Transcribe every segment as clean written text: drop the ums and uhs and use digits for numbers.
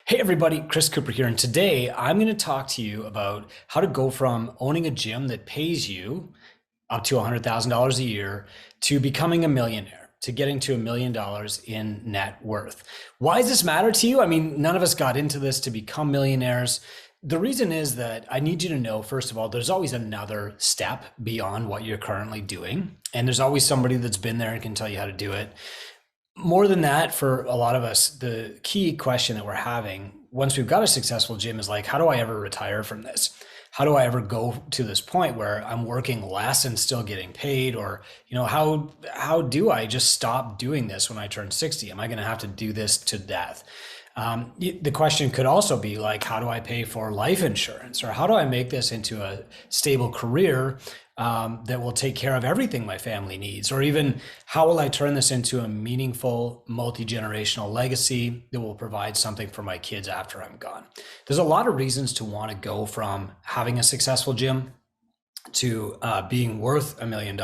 Hey everybody, Chris Cooper here, and today I'm going to talk to you about how to go from owning a gym that pays you up to $100,000 a year to becoming a millionaire, to getting to $1 million in net worth. Why does this matter to you? I mean, none of us got into this to become millionaires. The reason is that I need you to know, first of all, there's always another step beyond what you're currently doing. And there's always somebody that's been there and can tell you how to do it. More than that, for a lot of us, the key question that we're having once we've got a successful gym is like, how do I ever retire from this? How do I ever go to this point where I'm working less and still getting paid? Or, how do I just stop doing this when I turn 60? Am I going to have to do this to death? The question could also be like, how do I pay for life insurance? Or how do I make this into a stable career that will take care of everything my family needs? Or even how will I turn this into a meaningful multi-generational legacy that will provide something for my kids after I'm gone? There's a lot of reasons to want to go from having a successful gym to being worth $1 million.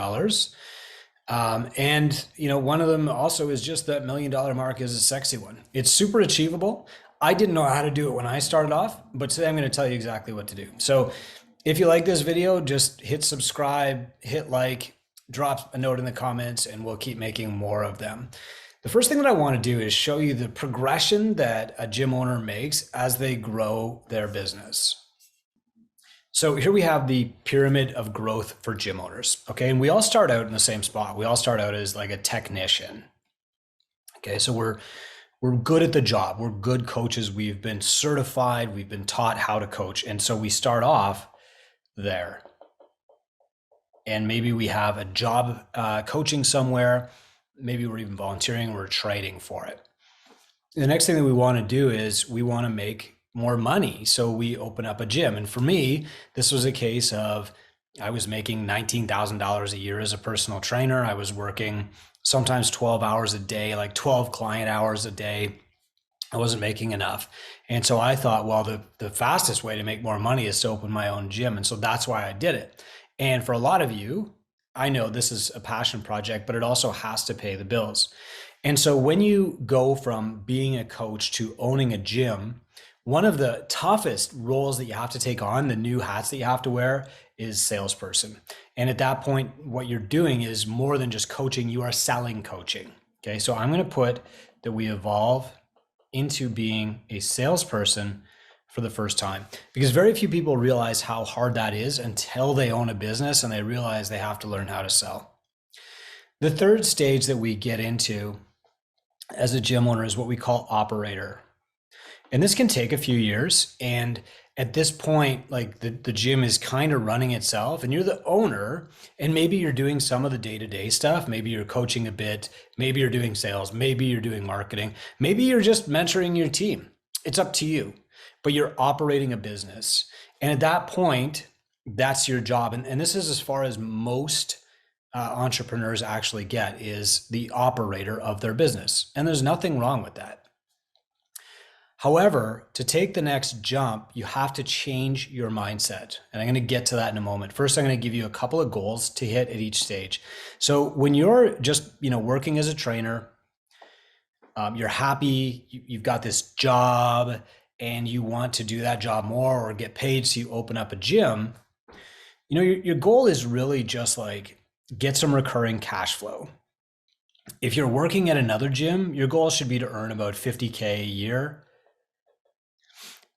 One of them also is just that $1 million mark is a sexy one. It's super achievable. I didn't know how to do it when I started off, but today I'm going to tell you exactly what to do. So if you like this video, just hit subscribe, hit like, drop a note in the comments, and we'll keep making more of them. The first thing that I want to do is show you the progression that a gym owner makes as they grow their business. So here we have the pyramid of growth for gym owners. Okay. And we all start out in the same spot. We all start out as like a technician. Okay. So we're good at the job. We're good coaches. We've been certified. We've been taught how to coach. And so we start off there. And maybe we have a job coaching somewhere. Maybe we're even volunteering. We're trading for it. The next thing that we want to do is we want to make more money. So we open up a gym. And for me, this was a case of I was making $19,000 a year as a personal trainer. I was working sometimes 12 hours a day, like 12 client hours a day. I wasn't making enough. And so I thought, well, the fastest way to make more money is to open my own gym. And so that's why I did it. And for a lot of you, I know this is a passion project, but it also has to pay the bills. And so when you go from being a coach to owning a gym, one of the toughest roles that you have to take on, the new hats that you have to wear, is salesperson. And at that point, what you're doing is more than just coaching, you are selling coaching. Okay, so I'm going to put that we evolve into being a salesperson for the first time, because very few people realize how hard that is until they own a business and they realize they have to learn how to sell. The third stage that we get into as a gym owner is what we call operator. And this can take a few years. And at this point, like the gym is kind of running itself and you're the owner, and maybe you're doing some of the day-to-day stuff. Maybe you're coaching a bit, maybe you're doing sales, maybe you're doing marketing, maybe you're just mentoring your team. It's up to you, but you're operating a business. And at that point, that's your job. And this is as far as most entrepreneurs actually get, is the operator of their business. And there's nothing wrong with that. However, to take the next jump, you have to change your mindset. And I'm going to get to that in a moment. First, I'm going to give you a couple of goals to hit at each stage. So when you're just, working as a trainer, you're happy, you've got this job and you want to do that job more or get paid, so you open up a gym, your goal is really just like get some recurring cash flow. If you're working at another gym, your goal should be to earn about $50K a year.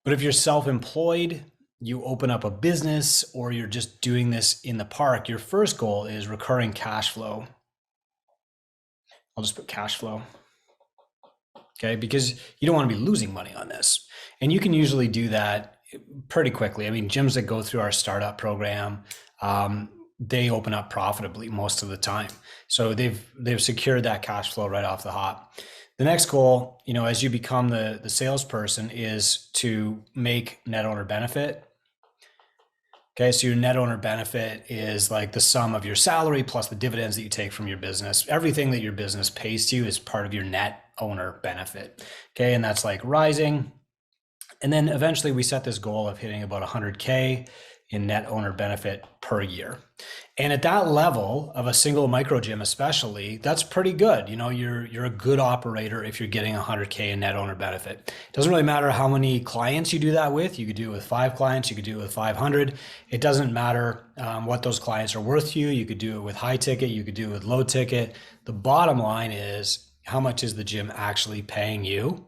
But if you're self-employed, you open up a business, or you're just doing this in the park, your first goal is recurring cash flow. I'll just put cash flow. Okay, because you don't want to be losing money on this. And you can usually do that pretty quickly. I mean, gyms that go through our startup program, they open up profitably most of the time. So they've secured that cash flow right off the hop. The next goal, as you become the salesperson, is to make net owner benefit. Okay, so your net owner benefit is like the sum of your salary plus the dividends that you take from your business. Everything that your business pays to you is part of your net owner benefit. Okay, and that's like rising. And then eventually we set this goal of hitting about 100K in net owner benefit per year. And at that level of a single micro gym, especially, that's pretty good. You know, you're a good operator if you're getting 100K in net owner benefit. It doesn't really matter how many clients you do that with. You could do it with 5 clients. You could do it with 500. It doesn't matter what those clients are worth to you. You could do it with high ticket. You could do it with low ticket. The bottom line is, how much is the gym actually paying you?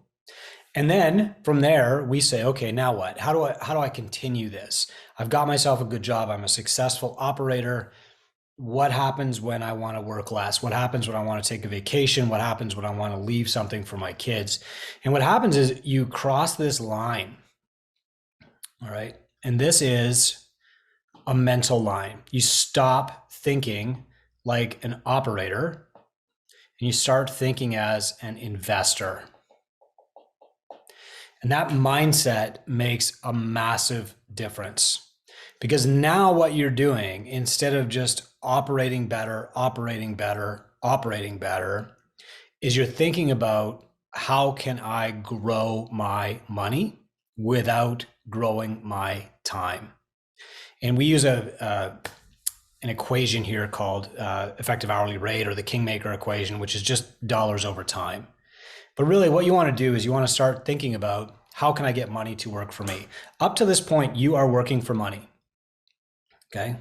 And then from there, we say, okay, now what? How do I continue this? I've got myself a good job. I'm a successful operator. What happens when I want to work less? What happens when I want to take a vacation? What happens when I want to leave something for my kids? And what happens is you cross this line. All right. And this is a mental line. You stop thinking like an operator and you start thinking as an investor. And that mindset makes a massive difference, because now what you're doing, instead of just operating better, is you're thinking about, how can I grow my money without growing my time? And we use an equation here called effective hourly rate, or the Kingmaker equation, which is just dollars over time. But really what you want to do is you want to start thinking about, how can I get money to work for me? Up to this point, you are working for money. Okay.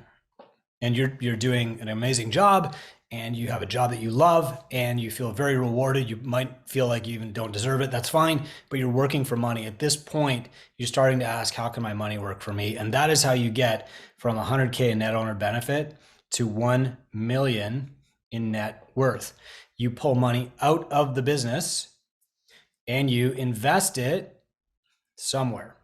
And you're doing an amazing job, and you have a job that you love, and you feel very rewarded. You might feel like you even don't deserve it. That's fine, but you're working for money. At this point, you're starting to ask, how can my money work for me? And that is how you get from 100K in net owner benefit to 1 million in net worth. You pull money out of the business and you invest it somewhere.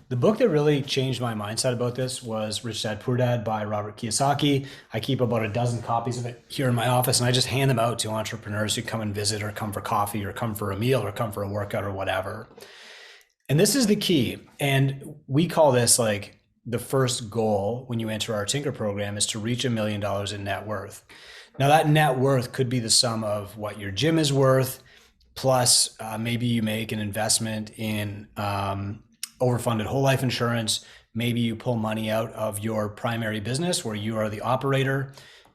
The book that really changed my mindset about this was Rich Dad Poor Dad by Robert Kiyosaki. I keep about a dozen copies of it here in my office, and I just hand them out to entrepreneurs who come and visit, or come for coffee, or come for a meal, or come for a workout, or whatever. And this is the key. And we call this like the first goal when you enter our Tinker program, is to reach $1 million in net worth. Now that net worth could be the sum of what your gym is worth, plus maybe you make an investment in overfunded whole life insurance. Maybe you pull money out of your primary business where you are the operator,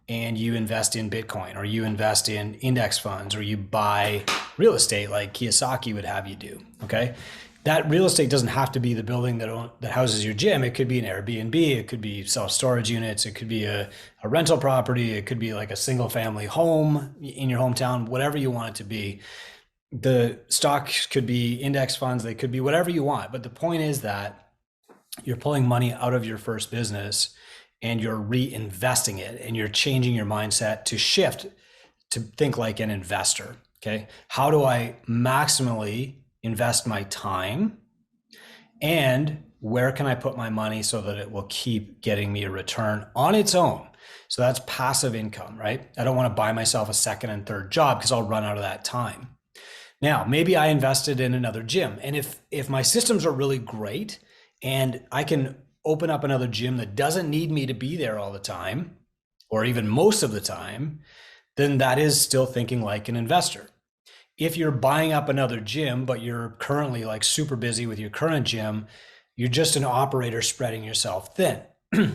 and you invest in Bitcoin, or you invest in index funds, or you buy real estate like Kiyosaki would have you do. Okay. That real estate doesn't have to be the building that houses your gym. It could be an Airbnb. It could be self-storage units. It could be a rental property. It could be like a single family home in your hometown, whatever you want it to be. The stocks could be index funds. They could be whatever you want. But the point is that you're pulling money out of your first business and you're reinvesting it, and you're changing your mindset to shift to think like an investor. Okay. How do I maximally invest my time, and where can I put my money so that it will keep getting me a return on its own? So that's passive income, right? I don't want to buy myself a second and third job because I'll run out of that time. Now, maybe I invested in another gym, and if my systems are really great and I can open up another gym that doesn't need me to be there all the time, or even most of the time, then that is still thinking like an investor. If you're buying up another gym, but you're currently like super busy with your current gym, you're just an operator spreading yourself thin.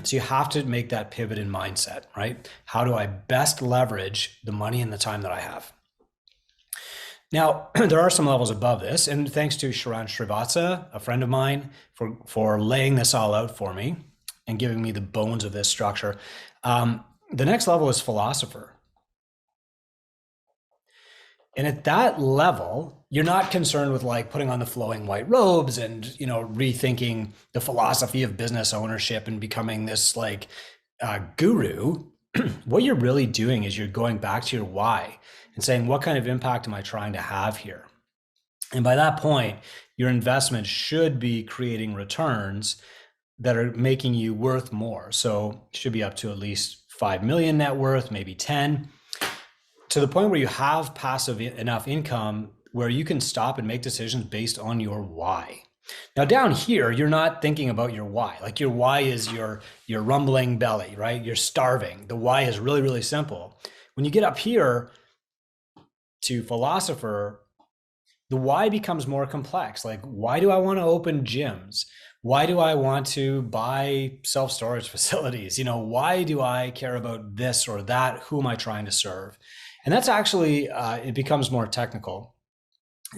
So you have to make that pivot in mindset, right? How do I best leverage the money and the time that I have? Now, there are some levels above this, and thanks to Sharon Srivatsa, a friend of mine, for laying this all out for me and giving me the bones of this structure. The next level is Philosopher. And at that level, you're not concerned with like putting on the flowing white robes and, rethinking the philosophy of business ownership and becoming this like guru. What you're really doing is you're going back to your why and saying, what kind of impact am I trying to have here? And by that point, your investment should be creating returns that are making you worth more. So it should be up to at least 5 million net worth, maybe 10. To the point where you have passive enough income where you can stop and make decisions based on your why. Now down here, you're not thinking about your why. Like your why is your rumbling belly, right? You're starving. The why is really, really simple. When you get up here to Philosopher, the why becomes more complex. Like, why do I want to open gyms? Why do I want to buy self-storage facilities? Why do I care about this or that? Who am I trying to serve? And that's actually, it becomes more technical.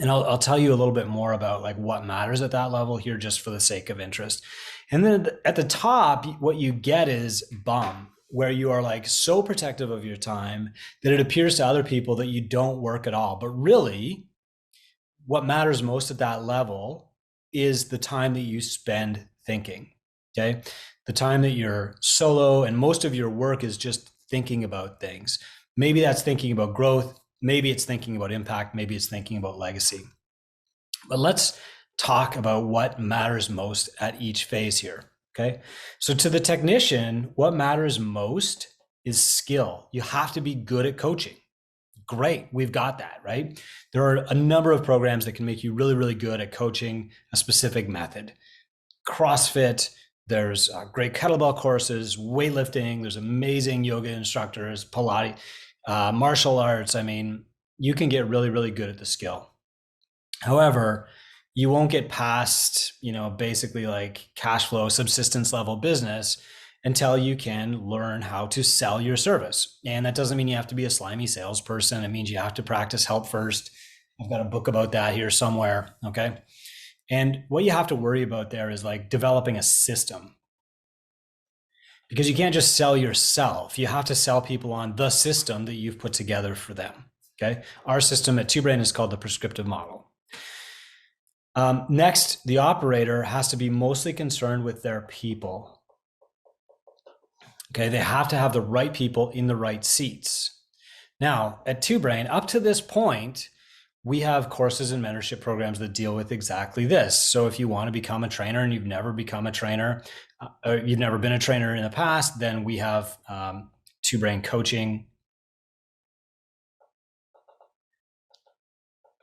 And I'll tell you a little bit more about like what matters at that level here, just for the sake of interest. And then at the top, what you get is bum, where you are like so protective of your time that it appears to other people that you don't work at all. But really, what matters most at that level is the time that you spend thinking. Okay. The time that you're solo and most of your work is just thinking about things. Maybe that's thinking about growth. Maybe it's thinking about impact. Maybe it's thinking about legacy. But let's talk about what matters most at each phase here. Okay. So to the technician, what matters most is skill. You have to be good at coaching. Great. We've got that, right? There are a number of programs that can make you really, really good at coaching a specific method. CrossFit, there's great kettlebell courses, weightlifting, there's amazing yoga instructors, Pilates, martial arts. I mean, you can get really, really good at the skill. However, you won't get past, basically like cash flow, subsistence level business until you can learn how to sell your service. And that doesn't mean you have to be a slimy salesperson. It means you have to practice help first. I've got a book about that here somewhere. Okay. And what you have to worry about there is like developing a system, because you can't just sell yourself. You have to sell people on the system that you've put together for them. Okay. Our system at TwoBrain is called the prescriptive model. Next, the operator has to be mostly concerned with their people. Okay, they have to have the right people in the right seats. Now, at TwoBrain, up to this point, we have courses and mentorship programs that deal with exactly this. So if you want to become a trainer and you've never become a trainer, or you've never been a trainer in the past, then we have TwoBrain coaching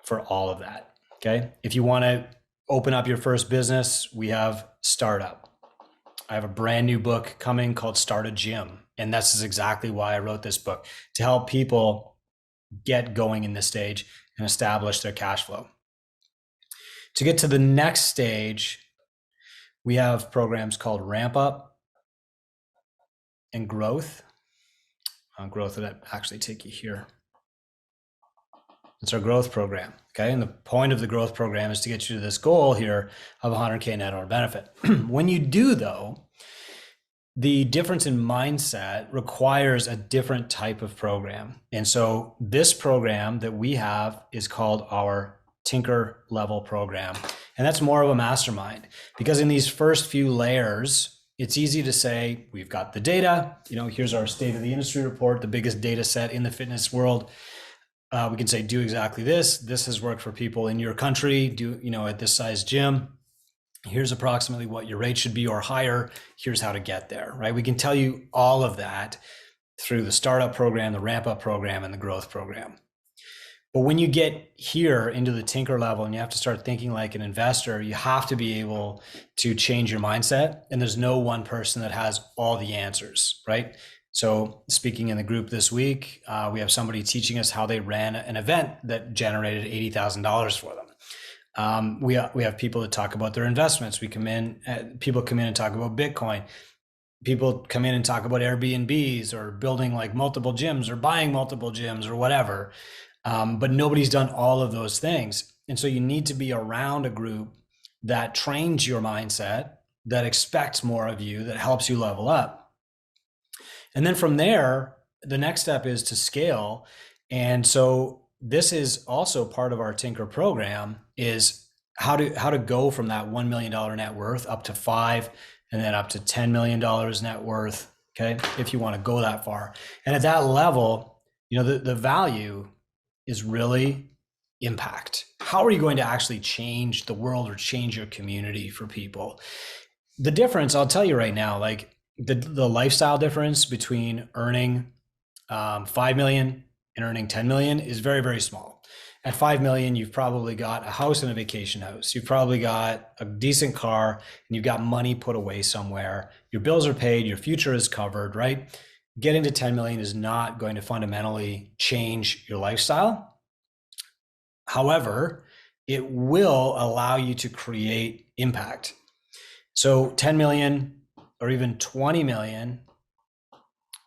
for all of that. Okay. If you want to open up your first business, we have Startup. I have a brand new book coming called Start a Gym. And this is exactly why I wrote this book, to help people get going in this stage and establish their cash flow. To get to the next stage, we have programs called Ramp Up and Growth. Growth would actually take you here. It's our growth program. Okay. And the point of the growth program is to get you to this goal here of 100K net owner benefit. When you do, though, the difference in mindset requires a different type of program. And so this program that we have is called our Tinker level program. And that's more of a mastermind, because in these first few layers, it's easy to say, we've got the data, here's our state of the industry report, the biggest data set in the fitness world. We can say, do exactly this. This has worked for people in your country, at this size gym. Here's approximately what your rate should be or higher. Here's how to get there, right? We can tell you all of that through the startup program, the ramp up program, and the growth program. But when you get here into the Tinker level and you have to start thinking like an investor, you have to be able to change your mindset. And there's no one person that has all the answers, right? So speaking in the group this week, we have somebody teaching us how they ran an event that generated $80,000 for them. We have people that talk about their investments. People come in and talk about Bitcoin. People come in and talk about Airbnbs or building like multiple gyms or buying multiple gyms or whatever. But nobody's done all of those things. And so you need to be around a group that trains your mindset, that expects more of you, that helps you level up. And then from there, the next step is to scale. And so this is also part of our Tinker program, is how to go from that $1 million net worth up to 5 and then up to $10 million net worth. Okay. If you want to go that far. And at that level, the value is really impact. How are you going to actually change the world or change your community for people? The difference, I'll tell you right now, like the lifestyle difference between earning 5 million and earning 10 million is very, very small. At 5 million, you've probably got a house and a vacation house. You've probably got a decent car and you've got money put away somewhere. Your bills are paid, your future is covered, right? Getting to 10 million is not going to fundamentally change your lifestyle. However, it will allow you to create impact. So 10 million or even 20 million,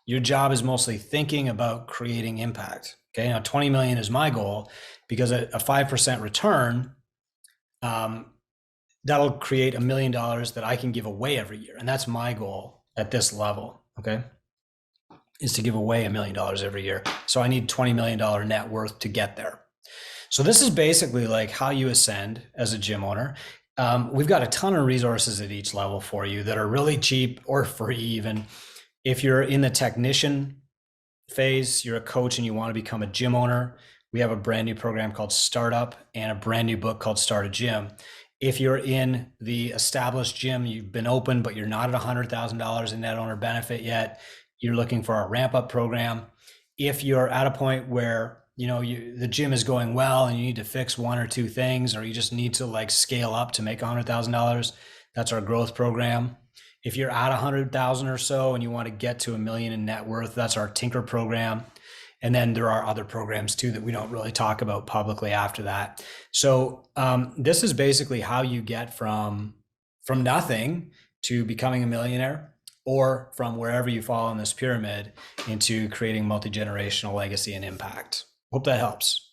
your job is mostly thinking about creating impact. Okay, now 20 million is my goal because a 5% return, that'll create $1 million that I can give away every year. And that's my goal at this level, okay, is to give away $1 million every year. So I need $20 million net worth to get there. So this is basically like how you ascend as a gym owner. We've got a ton of resources at each level for you that are really cheap or free even. If you're in the technician phase, you're a coach and you want to become a gym owner, we have a brand new program called Startup and a brand new book called Start a Gym. If you're in the established gym, you've been open, but you're not at $100,000 in net owner benefit yet, you're looking for our ramp up program. If you're at a point where the gym is going well and you need to fix one or two things, or you just need to like scale up to make $100,000, that's our growth program. If you're at 100,000 or so and you want to get to $1 million in net worth, that's our Tinker program. And then there are other programs too that we don't really talk about publicly after that. So this is basically how you get from nothing to becoming a millionaire, or from wherever you fall in this pyramid into creating multi-generational legacy and impact. Hope that helps.